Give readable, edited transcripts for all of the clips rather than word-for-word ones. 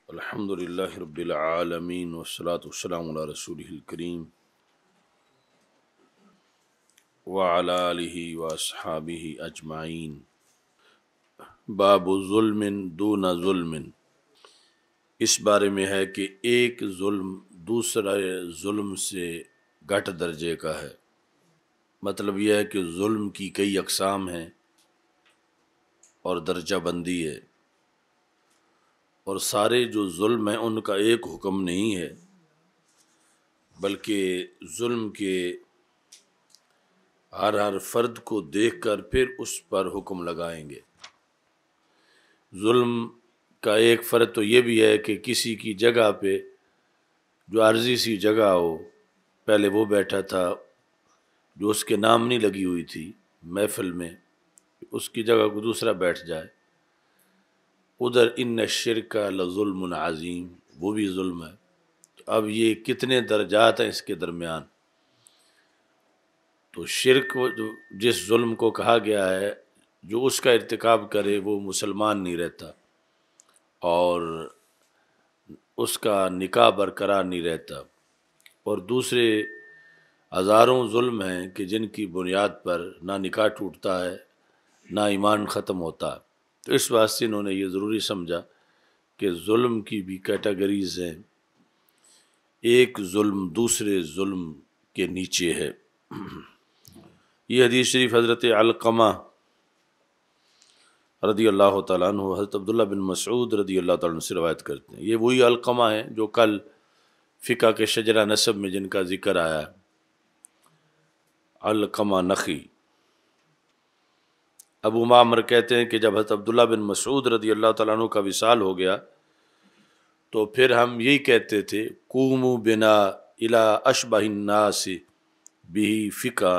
الحمد للہ رب العالمین والصلاة والسلام علی رسولہ الکریم وعلی آلہ واصحابہ اجمعین۔ باب ظلم دون ظلم، اس بارے میں ہے کہ ایک ظلم دوسرے ظلم سے گھٹ درجے کا ہے۔ مطلب یہ ہے کہ ظلم کی کئی اقسام ہیں اور درجہ بندی ہے، اور سارے جو ظلم ہیں ان کا ایک حکم نہیں ہے، بلکہ ظلم کے ہر فرد کو دیکھ کر پھر اس پر حکم لگائیں گے۔ ظلم کا ایک فرد تو یہ بھی ہے کہ کسی کی جگہ پہ جو عارضی سی جگہ ہو، پہلے وہ بیٹھا تھا جو اس کے نام نہیں لگی ہوئی تھی محفل میں، اس کی جگہ کو دوسرا بیٹھ جائے، ادھر ان الشرک لظلم عظیم، وہ بھی ظلم ہے۔ اب یہ کتنے درجات ہیں اس کے درمیان؟ تو شرک جس ظلم کو کہا گیا ہے، جو اس کا ارتکاب کرے وہ مسلمان نہیں رہتا اور اس کا نکاح برقرار نہیں رہتا، اور دوسرے ہزاروں ظلم ہیں کہ جن کی بنیاد پر نہ نکاح ٹوٹتا ہے نہ ایمان ختم ہوتا۔ تو اس واسطے انہوں نے یہ ضروری سمجھا کہ ظلم کی بھی کیٹیگریز ہیں، ایک ظلم دوسرے ظلم کے نیچے ہے۔ یہ حدیث شریف حضرت علقمہ رضی اللہ تعالیٰ عنہ حضرت عبداللہ بن مسعود رضی اللہ تعالیٰ عنہ سے روایت کرتے ہیں۔ یہ وہی علقمہ ہیں جو کل فقہ کے شجرہ نسب میں جن کا ذکر آیا ہے، علقمہ نخی۔ ابو معمر کہتے ہیں کہ جب حضرت عبداللہ بن مسعود رضی اللہ تعالیٰ عنہ کا وصال ہو گیا تو پھر ہم یہی کہتے تھے، قوموا بنا الی اشبہ الناس بہ فقہ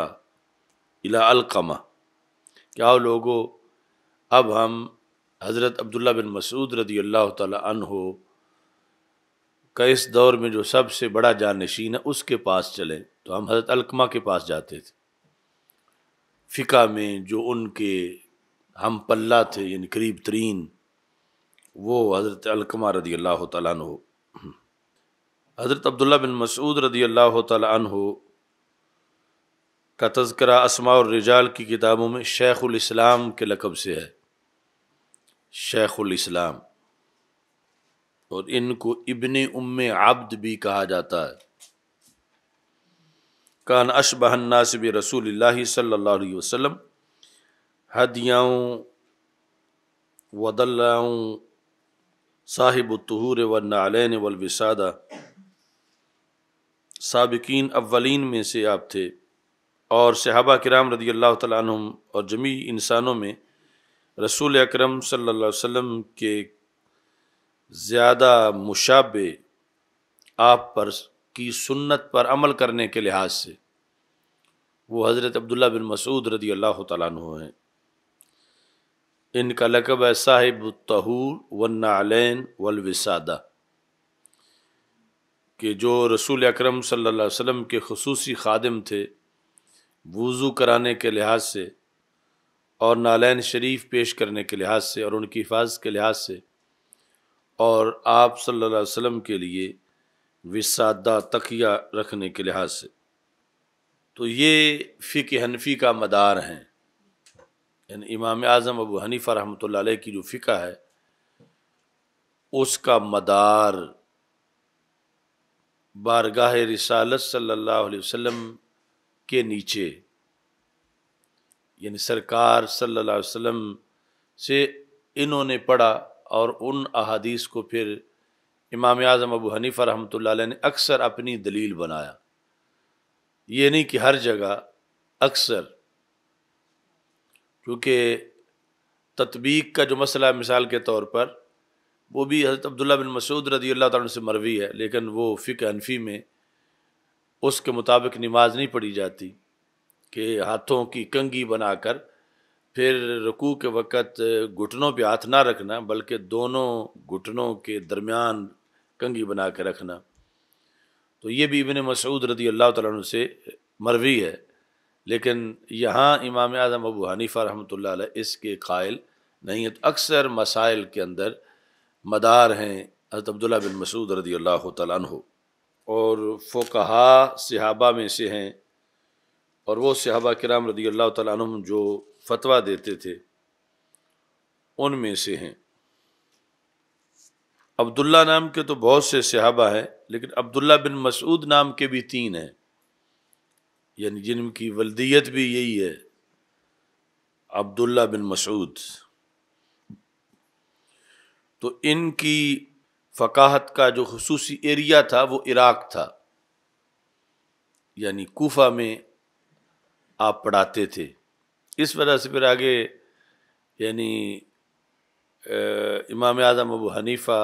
الی علقمہ، کہ آؤ لوگو اب ہم حضرت عبداللہ بن مسعود رضی اللہ تعالیٰ عنہ کا اس دور میں جو سب سے بڑا جانشین ہے اس کے پاس چلیں۔ تو ہم حضرت علقمہ کے پاس جاتے تھے، فقہ میں جو ان کے ہم پلہ تھے، یعنی قریب ترین، وہ حضرت علقمہ رضی اللہ تعالیٰ عنہ۔ حضرت عبداللہ بن مسعود رضی اللہ تعالیٰ عنہ کا تذکرہ اسماء الرجال کی کتابوں میں شیخ الاسلام کے لقب سے ہے، شیخ الاسلام، اور ان کو ابن ام عبد بھی کہا جاتا ہے۔ کان اشبہ الناس برسول اللہ صلی اللہ علیہ وسلم ہدیاں ودلاں صاحب الطہور والنعلین والوسادہ، سابقین اولین میں سے آپ تھے، اور صحابہ کرام رضی اللہ تعالیٰ عنہم اور جمیع انسانوں میں رسول اکرم صلی اللہ علیہ وسلم کے زیادہ مشابہ آپ پر کی سنت پر عمل کرنے کے لحاظ سے وہ حضرت عبداللہ بن مسعود رضی اللہ تعالیٰ عنہ ہیں۔ ان کا لقب ہے صاحب الطہور والنعلین والوسادہ، کہ جو رسول اکرم صلی اللہ علیہ وسلم کے خصوصی خادم تھے وضو کرانے کے لحاظ سے اور نالین شریف پیش کرنے کے لحاظ سے اور ان کی حفاظت کے لحاظ سے، اور آپ صلی اللہ علیہ وسلم کے لیے وسادہ تکیہ رکھنے کے لحاظ سے۔ تو یہ فقہ حنفی کا مدار ہیں، یعنی امام اعظم ابو حنیفہ رحمۃ اللہ علیہ کی جو فقہ ہے اس کا مدار بارگاہ رسالت صلی اللہ علیہ وسلم کے نیچے، یعنی سرکار صلی اللہ علیہ وسلم سے انہوں نے پڑھا، اور ان احادیث کو پھر امام اعظم ابو حنیفہ رحمۃ اللہ علیہ نے اکثر اپنی دلیل بنایا۔ یہ نہیں کہ ہر جگہ، اکثر، کیونکہ تطبیق کا جو مسئلہ ہے مثال کے طور پر وہ بھی حضرت عبداللہ بن مسعود رضی اللہ تعالیٰ عنہ سے مروی ہے، لیکن وہ فقہ حنفی میں اس کے مطابق نماز نہیں پڑھی جاتی کہ ہاتھوں کی کنگھی بنا کر پھر رکوع کے وقت گھٹنوں پہ ہاتھ نہ رکھنا بلکہ دونوں گھٹنوں کے درمیان کنگھی بنا کے رکھنا۔ تو یہ بھی ابن مسعود رضی اللہ تعالیٰ عنہ سے مروی ہے، لیکن یہاں امام اعظم ابو حنیفہ رحمۃ اللہ علیہ اس کے قائل نہیں ہے۔ تو اکثر مسائل کے اندر مدار ہیں حضرت عبداللہ بن مسعود رضی اللہ تعالیٰ عنہ، اور فقہا صحابہ میں سے ہیں، اور وہ صحابہ کرام رضی اللہ تعالیٰ عنہم جو فتویٰ دیتے تھے ان میں سے ہیں۔ عبداللہ نام کے تو بہت سے صحابہ ہیں، لیکن عبداللہ بن مسعود نام کے بھی 3 ہیں، یعنی جن کی ولدیت بھی یہی ہے، عبداللہ بن مسعود۔ تو ان کی فقاہت کا جو خصوصی ایریا تھا وہ عراق تھا، یعنی کوفہ میں آپ پڑھاتے تھے۔ اس وجہ سے پھر آگے یعنی امام اعظم ابو حنیفہ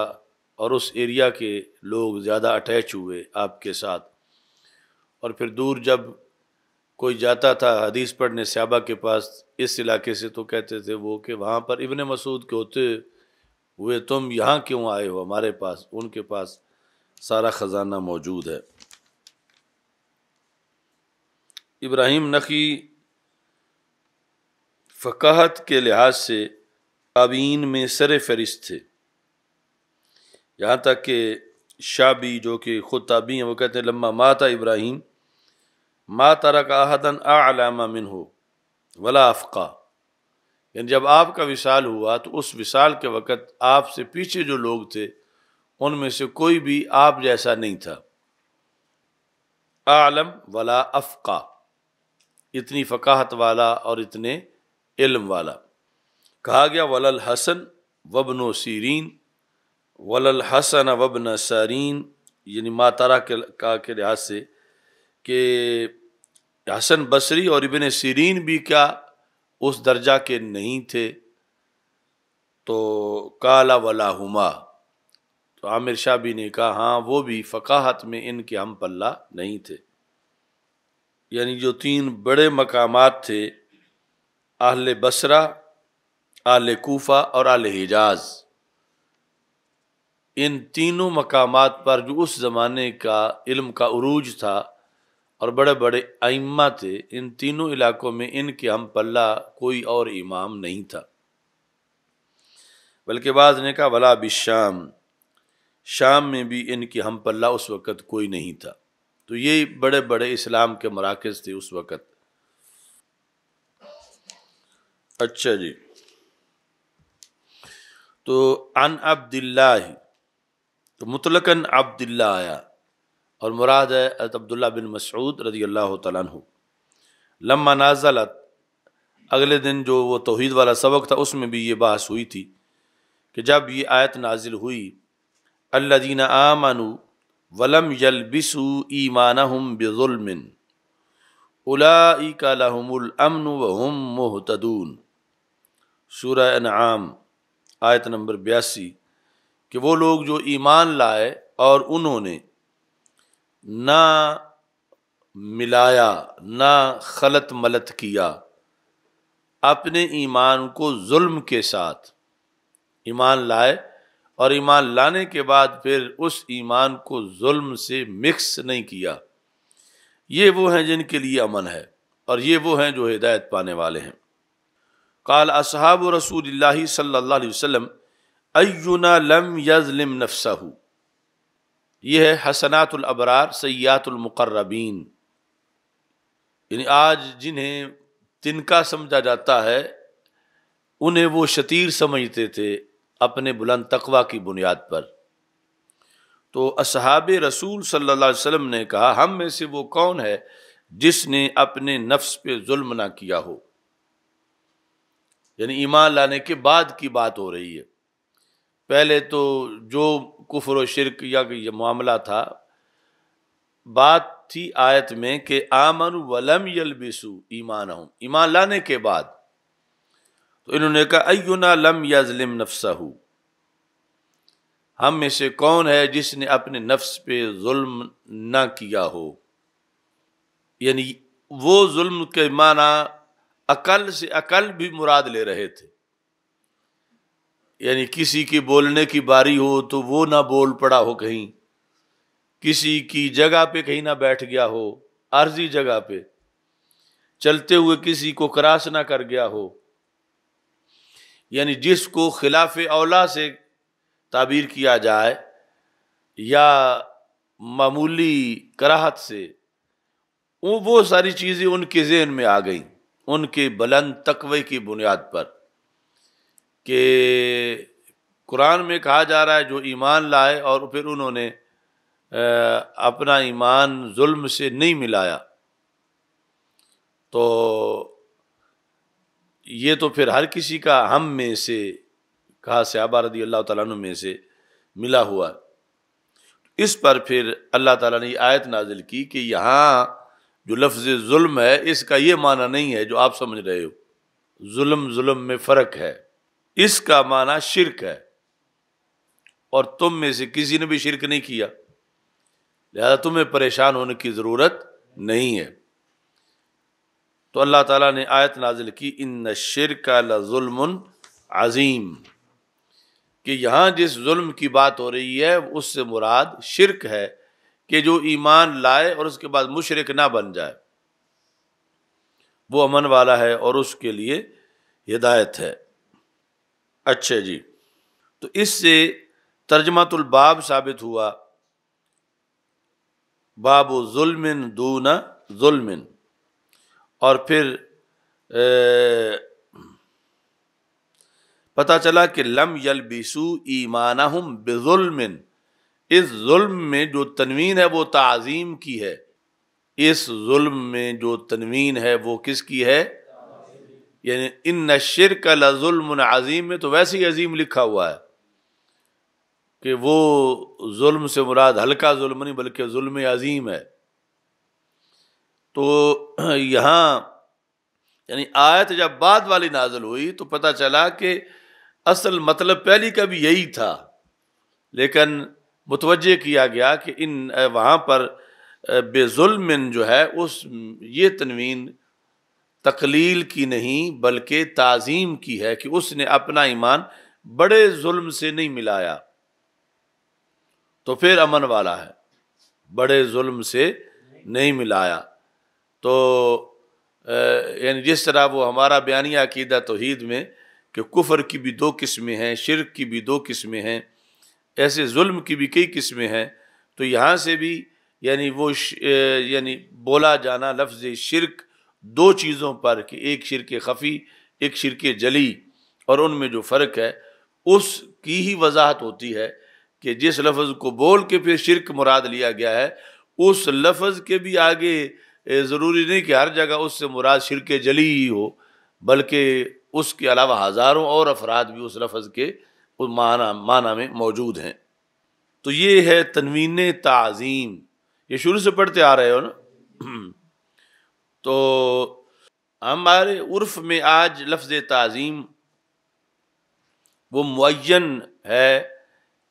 اور اس ایریا کے لوگ زیادہ اٹیچ ہوئے آپ کے ساتھ، اور پھر دور جب کوئی جاتا تھا حدیث پڑھنے صحابہ کے پاس اس علاقے سے، تو کہتے تھے وہ کہ وہاں پر ابن مسعود کے ہوتے ہوئے تم یہاں کیوں آئے ہو ہمارے پاس؟ ان کے پاس سارا خزانہ موجود ہے۔ ابراہیم نخعی فقاہت کے لحاظ سے تابعین میں سر فہرست تھے، یہاں تک کہ شعبی جو کہ خود تابعی ہیں وہ کہتے ہیں لما مات ابراہیم ما ترک احدا اعلم منہ ولا افقہ، یعنی جب آپ کا وصال ہوا تو اس وصال کے وقت آپ سے پیچھے جو لوگ تھے ان میں سے کوئی بھی آپ جیسا نہیں تھا، اعلم ولا افقہ، اتنی فقاہت والا اور اتنے علم والا۔ کہا گیا وللحسن وابن سیرین، وللحسن وابن سیرین، یعنی ماتارا کے لحاظ سے کہ حسن بصری اور ابن سیرین بھی کیا اس درجہ کے نہیں تھے؟ تو کالا ولاہما، تو عامر شابی نے کہا ہاں وہ بھی فقاہت میں ان کے ہم پلہ نہیں تھے۔ یعنی جو 3 بڑے مقامات تھے، اہل بصرہ، اہل کوفہ اور اہل حجاز، ان تینوں مقامات پر جو اس زمانے کا علم کا عروج تھا اور بڑے بڑے ائمہ تھے، ان تینوں علاقوں میں ان کے ہم پلہ کوئی اور امام نہیں تھا۔ بلکہ بعض نے کہا ولا بالشام، شام میں بھی ان کے ہم پلہ اس وقت کوئی نہیں تھا۔ تو یہ بڑے بڑے اسلام کے مراکز تھے اس وقت۔ اچھا جی، تو عن عبداللہ، تو مطلقاً عبداللہ آیا اور مراد ہے حضرت عبداللہ بن مسعود رضی اللہ تعالیٰ عنہ۔ لما نازلت، اگلے دن جو وہ توحید والا سبق تھا اس میں بھی یہ بحث ہوئی تھی کہ جب یہ آیت نازل ہوئی الذین آمنوا ولم یلبسوا ایمانہم بظلم اولئک لہم الامن وہم مہتدون، سورہ انعام آیت نمبر 82، کہ وہ لوگ جو ایمان لائے اور انہوں نے نہ ملایا نہ خلط ملط کیا اپنے ایمان کو ظلم کے ساتھ، ایمان لائے اور ایمان لانے کے بعد پھر اس ایمان کو ظلم سے مکس نہیں کیا، یہ وہ ہیں جن کے لیے امن ہے اور یہ وہ ہیں جو ہدایت پانے والے ہیں۔ قال اصحاب رسول اللہ صلی اللہ علیہ وسلم اینا لم یظلم نفسہ، یہ ہے حسنات الابرار سیئات المقربین، یعنی آج جنہیں تنکا سمجھا جاتا ہے انہیں وہ شتیر سمجھتے تھے اپنے بلند تقوی کی بنیاد پر۔ تو اصحاب رسول صلی اللہ علیہ وسلم نے کہا ہم میں سے وہ کون ہے جس نے اپنے نفس پہ ظلم نہ کیا ہو، یعنی ایمان لانے کے بعد کی بات ہو رہی ہے۔ پہلے تو جو کفر و شرک یا یہ معاملہ تھا، بات تھی آیت میں کہ آمنوا ولم یلبسوا ایمانہم، ایمان لانے کے بعد، تو انہوں نے کہا اینا لم یظلم نفسہ، ہم میں سے کون ہے جس نے اپنے نفس پہ ظلم نہ کیا ہو، یعنی وہ ظلم کے معنی عقل سے عقل بھی مراد لے رہے تھے، یعنی کسی کی بولنے کی باری ہو تو وہ نہ بول پڑا ہو، کہیں کسی کی جگہ پہ کہیں نہ بیٹھ گیا ہو، عارضی جگہ پہ چلتے ہوئے کسی کو کراس نہ کر گیا ہو، یعنی جس کو خلاف اولا سے تعبیر کیا جائے یا معمولی کراہت سے، وہ ساری چیزیں ان کے ذہن میں آ گئیں، ان کے بلند تقوی کی بنیاد پر، کہ قرآن میں کہا جا رہا ہے جو ایمان لائے اور پھر انہوں نے اپنا ایمان ظلم سے نہیں ملایا، تو یہ تو پھر ہر کسی کا ہم میں سے، کہا صحابہ رضی اللہ تعالیٰ عنہ میں سے ملا ہوا۔ اس پر پھر اللہ تعالیٰ نے یہ آیت نازل کی کہ یہاں جو لفظ ظلم ہے اس کا یہ معنی نہیں ہے جو آپ سمجھ رہے ہو، ظلم میں فرق ہے، اس کا معنی شرک ہے، اور تم میں سے کسی نے بھی شرک نہیں کیا، لہذا تمہیں پریشان ہونے کی ضرورت نہیں ہے۔ تو اللہ تعالیٰ نے آیت نازل کی ان الشرک لظلم عظیم، کہ یہاں جس ظلم کی بات ہو رہی ہے اس سے مراد شرک ہے، کہ جو ایمان لائے اور اس کے بعد مشرک نہ بن جائے، وہ امن والا ہے اور اس کے لیے ہدایت ہے۔ اچھا جی، تو اس سے ترجمۃ الباب ثابت ہوا، باب ظلم دون ظلم، اور پھر پتہ چلا کہ لم یلبسوا ایمانہم بظلم، اس ظلم میں جو تنوین ہے وہ تعظیم کی ہے، اس ظلم میں جو تنوین ہے وہ کس کی ہے؟ یعنی ان الشرک لظلم عظیم میں تو ویسے ہی عظیم لکھا ہوا ہے کہ وہ ظلم سے مراد ہلکا ظلم نہیں بلکہ ظلم عظیم ہے۔ تو یہاں یعنی آیت جب بعد والی نازل ہوئی تو پتہ چلا کہ اصل مطلب پہلی کا بھی یہی تھا، لیکن متوجہ کیا گیا کہ وہاں پر بے ظلم جو ہے یہ تنوین تقلیل کی نہیں بلکہ تعظیم کی ہے، کہ اس نے اپنا ایمان بڑے ظلم سے نہیں ملایا تو پھر امن والا ہے، بڑے ظلم سے نہیں ملایا۔ تو یعنی جس طرح وہ ہمارا بیانیہ عقیدہ توحید میں کہ کفر کی بھی دو قسمیں ہیں، شرک کی بھی دو قسمیں ہیں، ایسے ظلم کی بھی کئی قسمیں ہیں، تو یہاں سے بھی یعنی یعنی بولا جانا لفظ شرک دو چیزوں پر، کہ ایک شرک خفی ایک شرک جلی، اور ان میں جو فرق ہے اس کی ہی وضاحت ہوتی ہے کہ جس لفظ کو بول کے پھر شرک مراد لیا گیا ہے، اس لفظ کے بھی آگے ضروری نہیں کہ ہر جگہ اس سے مراد شرک جلی ہی ہو، بلکہ اس کے علاوہ ہزاروں اور افراد بھی اس لفظ کے معنی میں موجود ہیں۔ تو یہ ہے تنوین تعظیم، یہ شروع سے پڑھتے آ رہے ہو نا۔ تو ہمارے عرف میں آج لفظ تعظیم وہ معین ہے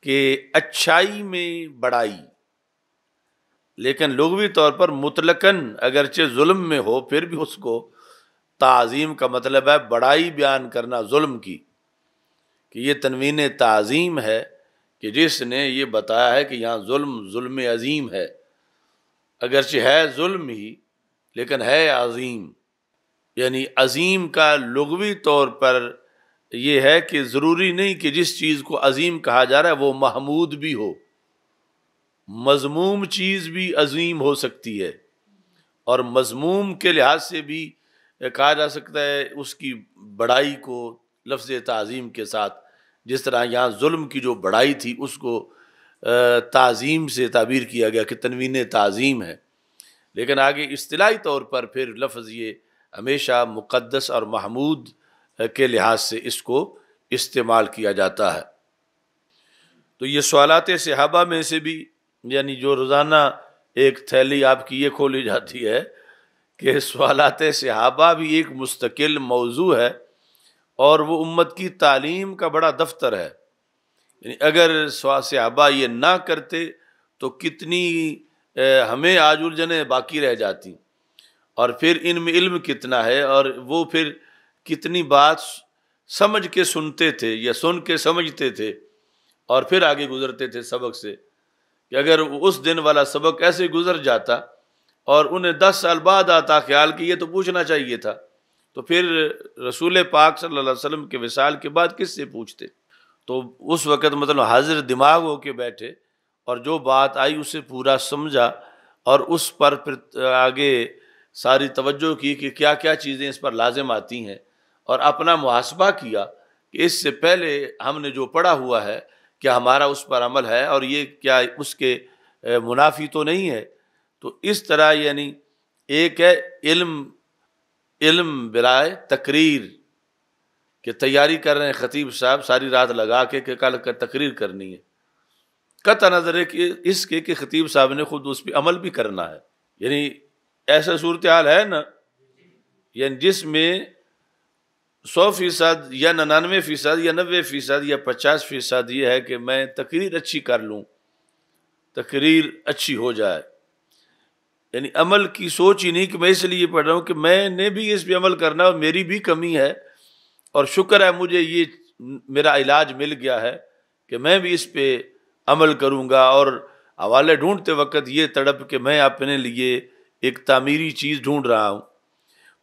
کہ اچھائی میں بڑائی، لیکن لغوی طور پر مطلقاً اگرچہ ظلم میں ہو پھر بھی اس کو تعظیم کا مطلب ہے بڑائی بیان کرنا ظلم کی، کہ یہ تنوین تعظیم ہے کہ جس نے یہ بتایا ہے کہ یہاں ظلم عظیم ہے، اگرچہ ہے ظلم ہی لیکن ہے عظیم۔ یعنی عظیم کا لغوی طور پر یہ ہے کہ ضروری نہیں کہ جس چیز کو عظیم کہا جا رہا ہے وہ محمود بھی ہو، مذموم چیز بھی عظیم ہو سکتی ہے، اور مذموم کے لحاظ سے بھی کہا جا سکتا ہے اس کی بڑائی کو لفظ تعظیم کے ساتھ، جس طرح یہاں ظلم کی جو بڑائی تھی اس کو تعظیم سے تعبیر کیا گیا کہ تنوین تعظیم ہے، لیکن آگے اصطلاحی طور پر پھر لفظ یہ ہمیشہ مقدس اور محمود کے لحاظ سے اس کو استعمال کیا جاتا ہے۔ تو یہ سوالات صحابہ میں سے بھی، یعنی جو روزانہ ایک تھیلی آپ کی یہ کھولی جاتی ہے کہ سوالات صحابہ بھی ایک مستقل موضوع ہے، اور وہ امت کی تعلیم کا بڑا دفتر ہے۔ یعنی اگر صحابہ یہ نہ کرتے تو کتنی ہمیں آج الجھنیں باقی رہ جاتی، اور پھر ان میں علم کتنا ہے، اور وہ پھر کتنی بات سمجھ کے سنتے تھے یا سن کے سمجھتے تھے اور پھر آگے گزرتے تھے سبق سے، کہ اگر اس دن والا سبق ایسے گزر جاتا اور انہیں 10 سال بعد آتا خیال کہ یہ تو پوچھنا چاہیے تھا، تو پھر رسول پاک صلی اللہ علیہ وسلم کے وصال کے بعد کس سے پوچھتے؟ تو اس وقت مطلب حاضر دماغ ہو کے بیٹھے اور جو بات آئی اسے پورا سمجھا اور اس پر پھر آگے ساری توجہ کی کہ کیا کیا چیزیں اس پر لازم آتی ہیں، اور اپنا محاسبہ کیا کہ اس سے پہلے ہم نے جو پڑھا ہوا ہے کیا ہمارا اس پر عمل ہے، اور یہ کیا اس کے منافی تو نہیں ہے۔ تو اس طرح یعنی ایک ہے علم برائے تقریر، کہ تیاری کر رہے ہیں خطیب صاحب ساری رات لگا کے کہ کل تقریر کرنی ہے، قطع نظر ہے کہ اس کے کہ خطیب صاحب نے خود اس پہ عمل بھی کرنا ہے۔ یعنی ایسا صورتحال ہے نا، یعنی جس میں 100% یا 99% یا 90% یا 50% یہ ہے کہ میں تقریر اچھی کر لوں، تقریر اچھی ہو جائے، یعنی عمل کی سوچ ہی نہیں کہ میں اس لیے پڑھ رہا ہوں کہ میں نے بھی اس پہ عمل کرنا اور میری بھی کمی ہے، اور شکر ہے مجھے یہ میرا علاج مل گیا ہے کہ میں بھی اس پہ عمل کروں گا، اور حوالے ڈھونڈتے وقت یہ تڑپ کہ میں اپنے لیے ایک تعمیری چیز ڈھونڈ رہا ہوں۔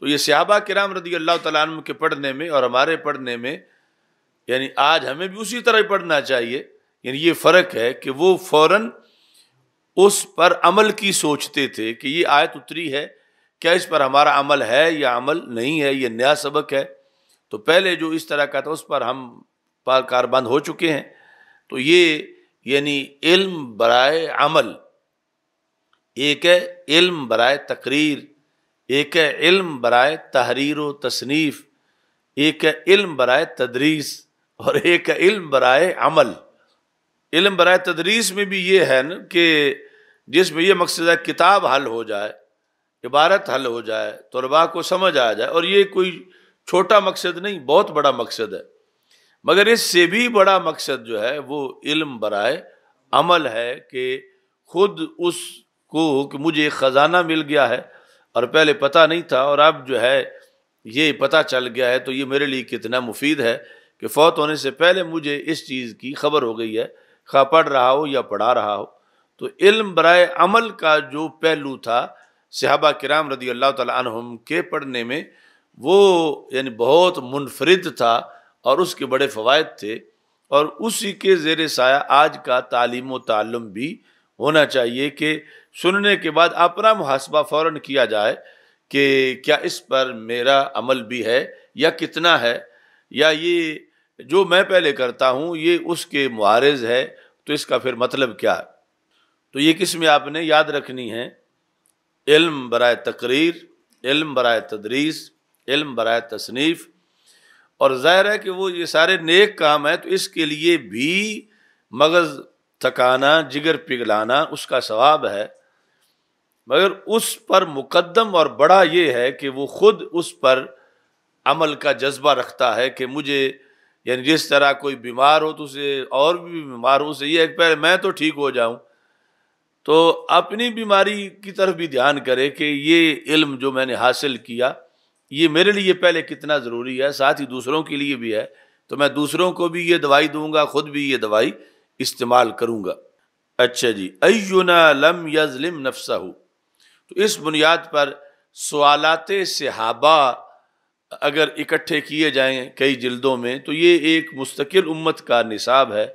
تو یہ صحابہ کرام رضی اللہ تعالیٰ عنہ کے پڑھنے میں اور ہمارے پڑھنے میں، یعنی آج ہمیں بھی اسی طرح پڑھنا چاہیے، یعنی یہ فرق ہے کہ وہ فوراً اس پر عمل کی سوچتے تھے کہ یہ آیت اتری ہے، کیا اس پر ہمارا عمل ہے یا عمل نہیں ہے، یہ نیا سبق ہے۔ تو پہلے جو اس طرح کا تھا اس پر ہم کاربند ہو چکے ہیں۔ تو یہ یعنی علم برائے عمل، ایک ہے علم برائے تقریر، ایک ہے علم برائے تحریر و تصنیف، ایک ہے علم برائے تدریس، اور ایک ہے علم برائے عمل۔ علم برائے تدریس میں بھی یہ ہے نا کہ جس میں یہ مقصد ہے کتاب حل ہو جائے، عبارت حل ہو جائے، طلباء کو سمجھ آ جائے، اور یہ کوئی چھوٹا مقصد نہیں، بہت بڑا مقصد ہے۔ مگر اس سے بھی بڑا مقصد جو ہے وہ علم برائے عمل ہے، کہ خود اس کو کہ مجھے ایک خزانہ مل گیا ہے اور پہلے پتہ نہیں تھا، اور اب جو ہے یہ پتہ چل گیا ہے، تو یہ میرے لیے کتنا مفید ہے کہ فوت ہونے سے پہلے مجھے اس چیز کی خبر ہو گئی ہے، خواہ پڑھ رہا ہو یا پڑھا رہا ہو۔ تو علم برائے عمل کا جو پہلو تھا صحابہ کرام رضی اللہ تعالیٰ عنہم کے پڑھنے میں، وہ یعنی بہت منفرد تھا اور اس کے بڑے فوائد تھے، اور اسی کے زیر سایہ آج کا تعلیم و تعلم بھی ہونا چاہیے کہ سننے کے بعد اپنا محاسبہ فوراً کیا جائے کہ کیا اس پر میرا عمل بھی ہے یا کتنا ہے، یا یہ جو میں پہلے کرتا ہوں یہ اس کے معارض ہے، تو اس کا پھر مطلب کیا ہے۔ تو یہ قسمیں آپ نے یاد رکھنی ہیں، علم برائے تقریر، علم برائے تدریس، علم برائے تصنیف، اور ظاہر ہے کہ وہ یہ سارے نیک کام ہیں، تو اس کے لیے بھی مغز تھکانا، جگر پگھلانا اس کا ثواب ہے، مگر اس پر مقدم اور بڑا یہ ہے کہ وہ خود اس پر عمل کا جذبہ رکھتا ہے کہ مجھے، یعنی جس طرح کوئی بیمار ہو تو اسے اور بھی بیمار ہو، اسے یہ ہے کہ پہلے میں تو ٹھیک ہو جاؤں، تو اپنی بیماری کی طرف بھی دھیان کرے کہ یہ علم جو میں نے حاصل کیا یہ میرے لیے پہلے کتنا ضروری ہے، ساتھ ہی دوسروں کے لیے بھی ہے، تو میں دوسروں کو بھی یہ دوائی دوں گا، خود بھی یہ دوائی استعمال کروں گا۔ اچھا جی، اینا لم یظلم نفسہ، تو اس بنیاد پر سوالات صحابہ اگر اکٹھے کیے جائیں کئی جلدوں میں تو یہ ایک مستقل امت کا نصاب ہے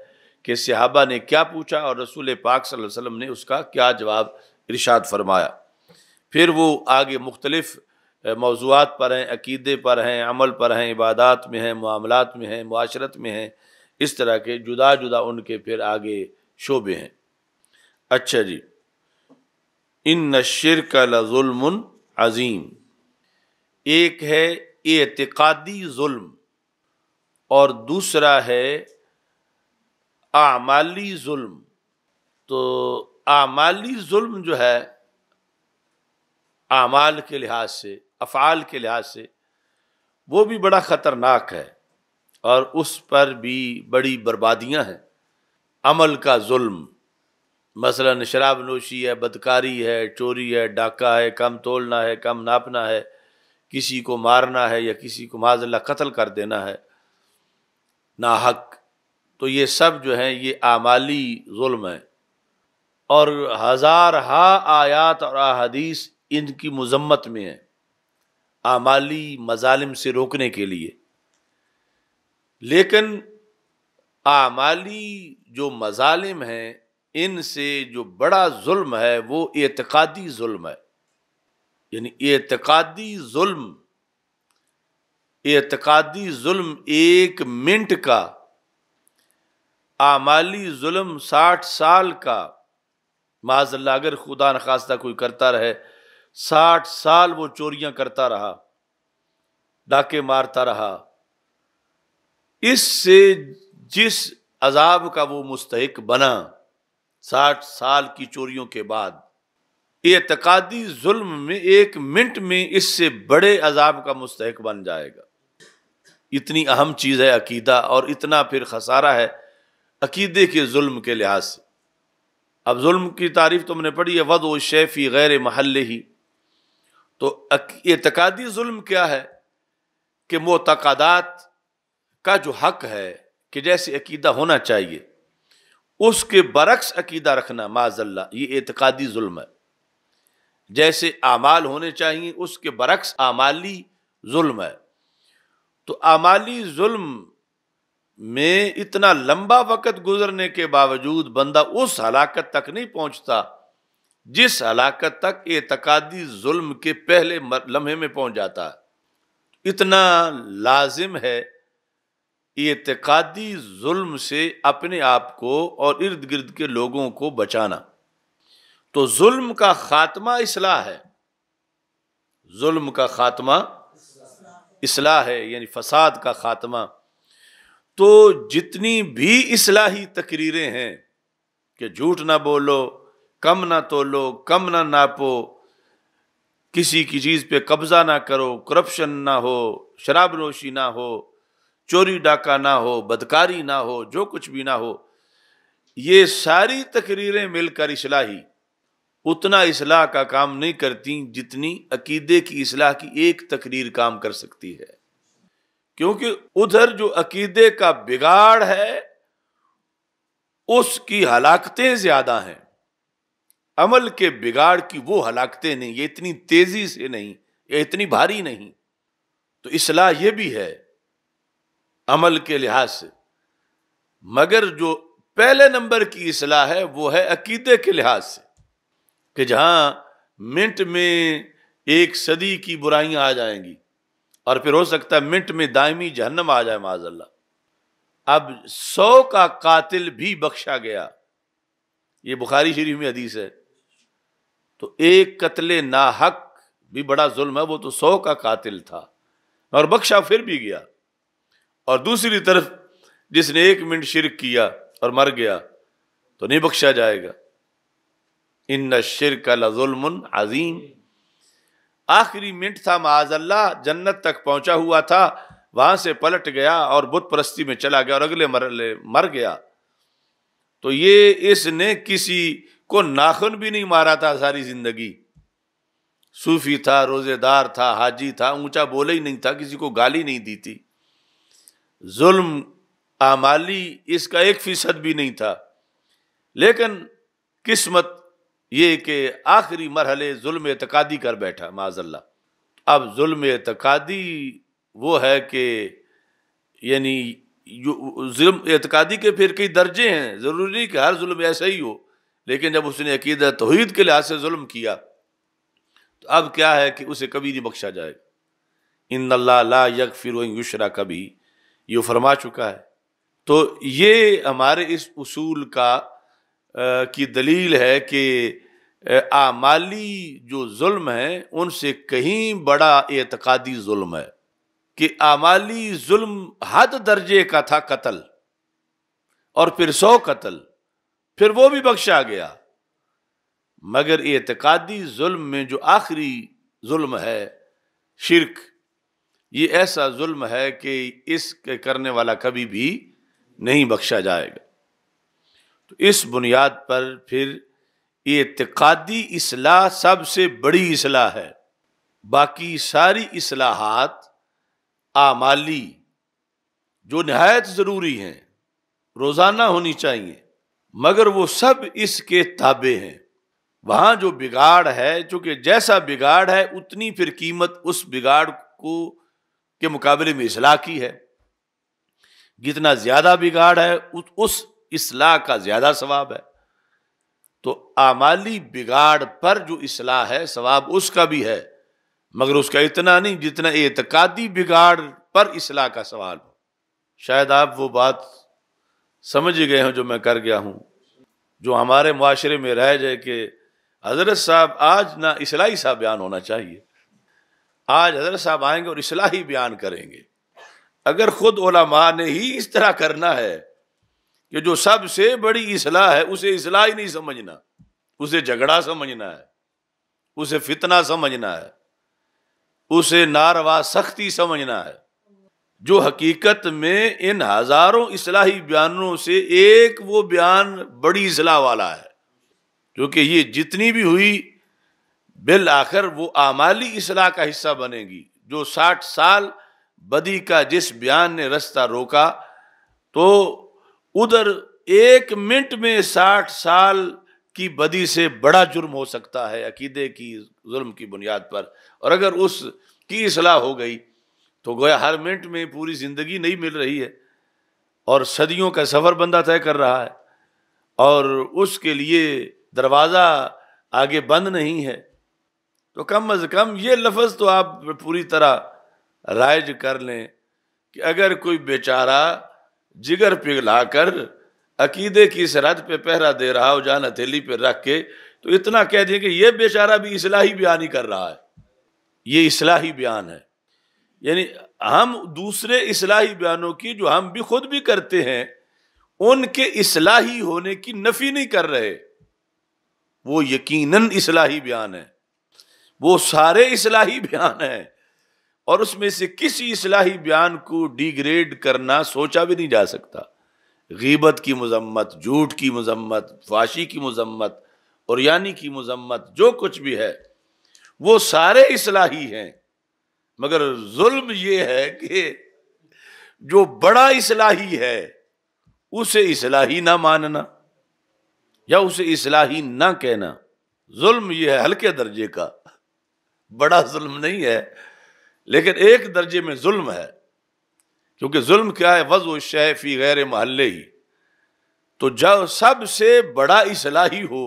کہ صحابہ نے کیا پوچھا اور رسول پاک صلی اللہ علیہ وسلم نے اس کا کیا جواب ارشاد فرمایا۔ پھر وہ آگے مختلف موضوعات پر ہیں، عقیدے پر ہیں، عمل پر ہیں، عبادات میں ہیں، معاملات میں ہیں، معاشرت میں ہیں، اس طرح کے جدا جدا ان کے پھر آگے شعبے ہیں۔ اچھا جی، ان الشرک لظلم عظیم، ایک ہے اعتقادی ظلم اور دوسرا ہے اعمالی ظلم۔ تو اعمالی ظلم جو ہے اعمال کے لحاظ سے، افعال کے لحاظ سے، وہ بھی بڑا خطرناک ہے اور اس پر بھی بڑی بربادیاں ہیں۔ عمل کا ظلم، مثلا شراب نوشی ہے، بدکاری ہے، چوری ہے، ڈاکہ ہے، کم تولنا ہے، کم ناپنا ہے، کسی کو مارنا ہے یا کسی کو معاذ اللہ قتل کر دینا ہے ناحق، تو یہ سب جو ہیں یہ اعمالی ظلم ہیں، اور ہزارہا آیات اور احادیث ان کی مذمت میں ہیں اعمالی مظالم سے روکنے کے لیے۔ لیکن اعمالی جو مظالم ہیں ان سے جو بڑا ظلم ہے وہ اعتقادی ظلم ہے. یعنی اعتقادی ظلم 1 منٹ کا، اعمالی ظلم 60 سال کا. معاذ اللہ اگر خدا نخواستہ کوئی کرتا رہے 60 سال وہ چوریاں کرتا رہا، ڈاکے مارتا رہا، اس سے جس عذاب کا وہ مستحق بنا 60 سال کی چوریوں کے بعد، اعتقادی ظلم میں 1 منٹ میں اس سے بڑے عذاب کا مستحق بن جائے گا. اتنی اہم چیز ہے عقیدہ، اور اتنا پھر خسارہ ہے عقیدے کے ظلم کے لحاظ سے. اب ظلم کی تعریف تم نے پڑھی ہے، وضع الشیء فی غیر محلہ. تو اعتقادی ظلم کیا ہے کہ معتقدات کا جو حق ہے کہ جیسے عقیدہ ہونا چاہیے اس کے برعکس عقیدہ رکھنا، معاذ اللہ یہ اعتقادی ظلم ہے. جیسے اعمال ہونے چاہیے اس کے برعکس اعمالی ظلم ہے. تو اعمالی ظلم میں اتنا لمبا وقت گزرنے کے باوجود بندہ اس ہلاکت تک نہیں پہنچتا جس ہلاکت تک اعتقادی ظلم کے پہلے لمحے میں پہنچ جاتا ہے. اتنا لازم ہے اعتقادی ظلم سے اپنے آپ کو اور ارد گرد کے لوگوں کو بچانا. تو ظلم کا خاتمہ اصلاح ہے، ظلم کا خاتمہ اصلاح ہے، یعنی فساد کا خاتمہ. تو جتنی بھی اصلاحی تقریریں ہیں کہ جھوٹ نہ بولو، کم نہ تولو، کم نہ ناپو، کسی کی چیز پہ قبضہ نہ کرو، کرپشن نہ ہو، شراب نوشی نہ ہو، چوری ڈاکہ نہ ہو، بدکاری نہ ہو، جو کچھ بھی نہ ہو، یہ ساری تقریریں مل کر اصلاحی اتنا اصلاح کا کام نہیں کرتی جتنی عقیدے کی اصلاح کی ایک تقریر کام کر سکتی ہے. کیونکہ ادھر جو عقیدے کا بگاڑ ہے اس کی ہلاکتیں زیادہ ہیں، عمل کے بگاڑ کی وہ ہلاکتیں نہیں، یہ اتنی تیزی سے نہیں، یہ اتنی بھاری نہیں. تو اصلاح یہ بھی ہے عمل کے لحاظ سے، مگر جو پہلے نمبر کی اصلاح ہے وہ ہے عقیدے کے لحاظ سے، کہ جہاں منٹ میں 1 صدی کی برائیاں آ جائیں گی اور پھر ہو سکتا ہے منٹ میں دائمی جہنم آ جائے معاذ اللہ. اب 100 کا قاتل بھی بخشا گیا، یہ بخاری شریف میں حدیث ہے. تو 1 قتل ناحق بھی بڑا ظلم ہے، وہ تو 100 کا قاتل تھا اور بخشا پھر بھی گیا. اور دوسری طرف جس نے 1 منٹ شرک کیا اور مر گیا تو نہیں بخشا جائے گا. ان الشرک لظلم عظیم. آخری منٹ تھا معاذ اللہ، جنت تک پہنچا ہوا تھا، وہاں سے پلٹ گیا اور بت پرستی میں چلا گیا اور اگلے مرحلے مر گیا. تو یہ اس نے کسی کو ناخن بھی نہیں مارا تھا ساری زندگی، صوفی تھا، روزے دار تھا، حاجی تھا، اونچا بولا ہی نہیں تھا، کسی کو گالی نہیں دی تھی، ظلم اعمالی اس کا 1% بھی نہیں تھا. لیکن قسمت یہ کہ آخری مرحلے ظلم اعتقادی کر بیٹھا معاذ اللہ. اب ظلم اعتقادی وہ ہے کہ یعنی ظلم اعتقادی کے پھر کئی درجے ہیں، ضروری نہیں کہ ہر ظلم ایسا ہی ہو، لیکن جب اس نے عقیدہ توحید کے لحاظ سے ظلم کیا تو اب کیا ہے کہ اسے کبھی نہیں بخشا جائے گا. ان اللہ لا یغفر ان یشرک بھی یہ فرما چکا ہے. تو یہ ہمارے اس اصول کی دلیل ہے کہ اعمالی جو ظلم ہے ان سے کہیں بڑا اعتقادی ظلم ہے. کہ اعمالی ظلم حد درجے کا تھا قتل، اور پھر 100 قتل، پھر وہ بھی بخشا گیا. مگر اعتقادی ظلم میں جو آخری ظلم ہے شرک، یہ ایسا ظلم ہے کہ اس کے کرنے والا کبھی بھی نہیں بخشا جائے گا. تو اس بنیاد پر پھر اعتقادی اصلاح سب سے بڑی اصلاح ہے. باقی ساری اصلاحات اعمالی جو نہایت ضروری ہیں، روزانہ ہونی چاہیے، مگر وہ سب اس کے تابع ہیں. وہاں جو بگاڑ ہے، چونکہ جیسا بگاڑ ہے اتنی پھر قیمت اس بگاڑ کے مقابلے میں اصلاح کی ہے. جتنا زیادہ بگاڑ ہے اس اصلاح کا زیادہ ثواب ہے. اعمالی بگاڑ پر جو اصلاح ہے ثواب اس کا بھی ہے، مگر اس کا اتنا نہیں جتنا اعتقادی بگاڑ پر اصلاح کا سوال ہو۔ شاید آپ وہ بات سمجھ گئے ہوں جو میں کر گیا ہوں، جو ہمارے معاشرے میں رہ جائے کہ حضرت صاحب آج نہ اصلاحی صاحب بیان ہونا چاہیے، آج حضرت صاحب آئیں گے اور اصلاحی بیان کریں گے۔ اگر خود علماء نے ہی اس طرح کرنا ہے کہ جو سب سے بڑی اصلاح ہے اسے اصلاح ہی نہیں سمجھنا، اسے جھگڑا سمجھنا ہے، اسے فتنہ سمجھنا ہے، اسے ناروا سختی سمجھنا ہے، جو حقیقت میں ان ہزاروں اصلاحی بیانوں سے ایک وہ بیان بڑی اصلاح والا ہے، کیونکہ یہ جتنی بھی ہوئی بالآخر وہ اعمالی اصلاح کا حصہ بنے گی۔ جو 60 سال بدی کا جس بیان نے رستہ روکا، تو ادھر 1 منٹ میں 60 سال کی بدی سے بڑا جرم ہو سکتا ہے عقیدے کی ظلم کی بنیاد پر، اور اگر اس کی اصلاح ہو گئی تو گویا ہر منٹ میں پوری زندگی نہیں مل رہی ہے اور صدیوں کا سفر بندہ طے کر رہا ہے، اور اس کے لیے دروازہ آگے بند نہیں ہے۔ تو کم از کم یہ لفظ تو آپ پوری طرح رائج کر لیں کہ اگر کوئی بیچارہ جگر پگھلا کر عقیدے کی سرحد پہ پہرا دے رہا ہو جان ہتھیلی پہ رکھ کے، تو اتنا کہہ دیں کہ یہ بیچارہ بھی اصلاحی بیان ہی کر رہا ہے، یہ اصلاحی بیان ہے۔ یعنی ہم دوسرے اصلاحی بیانوں کی جو ہم بھی خود بھی کرتے ہیں ان کے اصلاحی ہونے کی نفی نہیں کر رہے، وہ یقیناً اصلاحی بیان ہے، وہ سارے اصلاحی بیان ہیں، اور اس میں سے کسی اصلاحی بیان کو ڈیگریڈ کرنا سوچا بھی نہیں جا سکتا۔ غیبت کی مذمت، جھوٹ کی مذمت، فحاشی کی مذمت، عریانی کی مذمت، جو کچھ بھی ہے وہ سارے اصلاحی ہیں، مگر ظلم یہ ہے کہ جو بڑا اصلاحی ہے اسے اصلاحی نہ ماننا یا اسے اصلاحی نہ کہنا۔ ظلم یہ ہے ہلکے درجے کا، بڑا ظلم نہیں ہے، لیکن ایک درجے میں ظلم ہے، کیونکہ ظلم کیا ہے؟ وضع الشیء فی غیر محلہ ہی۔ تو جو سب سے بڑا اصلاحی ہو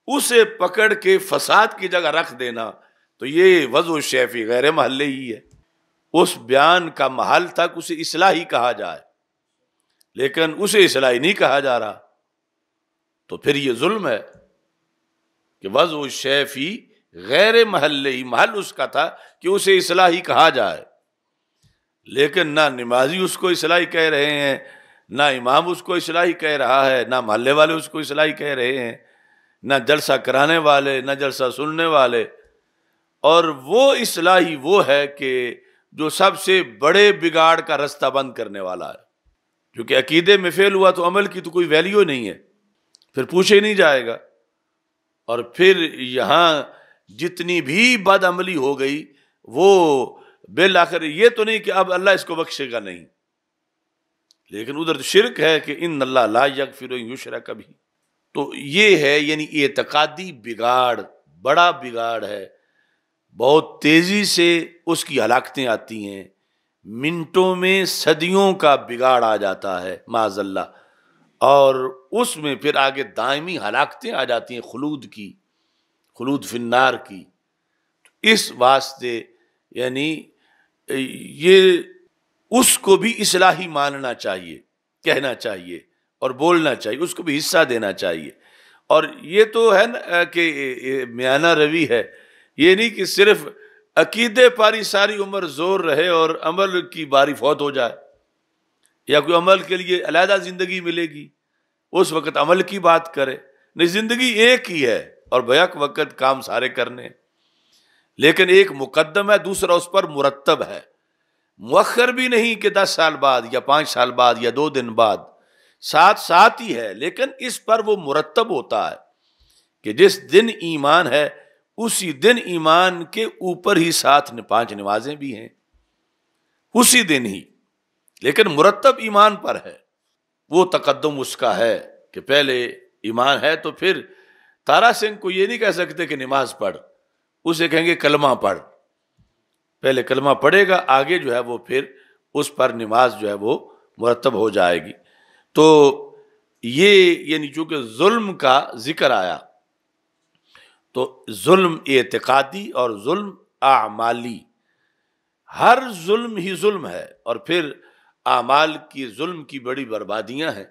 اسے پکڑ کے فساد کی جگہ رکھ دینا، تو یہ وضع الشیء فی غیر محلہ ہی ہے۔ اس بیان کا محل تک اسے اصلاحی کہا جائے، لیکن اسے اصلاحی نہیں کہا جا رہا، تو پھر یہ ظلم ہے کہ وضع الشیء فی غیر محلہ ہی، محل اس کا تھا کہ اسے اصلاحی کہا جائے، لیکن نہ نمازی اس کو اصلاحی کہہ رہے ہیں، نہ امام اس کو اصلاحی کہہ رہا ہے، نہ محلے والے اس کو اصلاحی کہہ رہے ہیں، نہ جلسہ کرانے والے، نہ جلسہ سننے والے۔ اور وہ اصلاحی وہ ہے کہ جو سب سے بڑے بگاڑ کا رستہ بند کرنے والا ہے، کیونکہ عقیدے میں فیل ہوا تو عمل کی تو کوئی ویلیو نہیں ہے، پھر پوچھے ہی نہیں جائے گا، اور پھر یہاں جتنی بھی بد عملی ہو گئی وہ بالآخر یہ تو نہیں کہ اب اللہ اس کو بخشے گا، نہیں، لیکن ادھر شرک ہے کہ ان اللہ لا یغفر ان یشرک بہ۔ تو یہ ہے یعنی اعتقادی بگاڑ، بڑا بگاڑ ہے، بہت تیزی سے اس کی ہلاکتیں آتی ہیں، منٹوں میں صدیوں کا بگاڑ آ جاتا ہے معاذ اللہ، اور اس میں پھر آگے دائمی ہلاکتیں آ جاتی ہیں، خلود کی، خلود فی النار کی۔ اس واسطے یعنی یہ اس کو بھی اصلاحی ماننا چاہیے، کہنا چاہیے اور بولنا چاہیے، اس کو بھی حصہ دینا چاہیے۔ اور یہ تو ہے نا کہ میانہ روی ہے، یہ نہیں کہ صرف عقیدے پر ہی ساری عمر زور رہے اور عمل کی باری فوت ہو جائے، یا کوئی عمل کے لیے علیحدہ زندگی ملے گی اس وقت عمل کی بات کرے، نہیں، زندگی ایک ہی ہے اور بیک وقت کام سارے کرنے ہیں، لیکن ایک مقدم ہے، دوسرا اس پر مرتب ہے، مؤخر بھی نہیں کہ 10 سال بعد یا 5 سال بعد یا 2 دن بعد، ساتھ ساتھ ہی ہے، لیکن اس پر وہ مرتب ہوتا ہے کہ جس دن ایمان ہے اسی دن ایمان کے اوپر ہی 5 نمازیں بھی ہیں، اسی دن ہی، لیکن مرتب ایمان پر ہے، وہ تقدم اس کا ہے کہ پہلے ایمان ہے، تو پھر تارا سنگھ کو یہ نہیں کہہ سکتے کہ نماز پڑھ، اسے کہیں گے کلمہ پڑھ، پہلے کلمہ پڑھے گا، آگے جو ہے وہ پھر اس پر نماز جو ہے وہ مرتب ہو جائے گی۔ تو یہ یعنی چونکہ ظلم کا ذکر آیا تو ظلم اعتقادی اور ظلم اعمالی، ہر ظلم ہی ظلم ہے، اور پھر اعمال کی ظلم کی بڑی بربادیاں ہیں،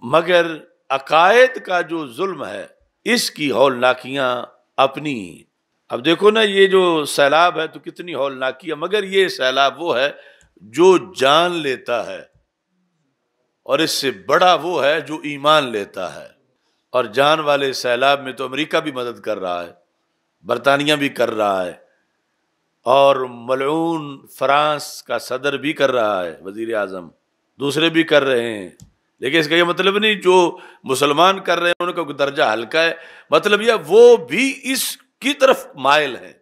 مگر عقائد کا جو ظلم ہے اس کی ہولناکیاں اپنی ہیں۔ اب دیکھو نا، یہ جو سیلاب ہے تو کتنی ہولناکی ہے، مگر یہ سیلاب وہ ہے جو جان لیتا ہے، اور اس سے بڑا وہ ہے جو ایمان لیتا ہے۔ اور جان والے سیلاب میں تو امریکہ بھی مدد کر رہا ہے، برطانیہ بھی کر رہا ہے، اور ملعون فرانس کا صدر بھی کر رہا ہے، وزیر اعظم، دوسرے بھی کر رہے ہیں۔ لیکن اس کا یہ مطلب نہیں جو مسلمان کر رہے ہیں ان کا درجہ ہلکا ہے، مطلب یہ وہ بھی اس کی طرف مائل ہیں،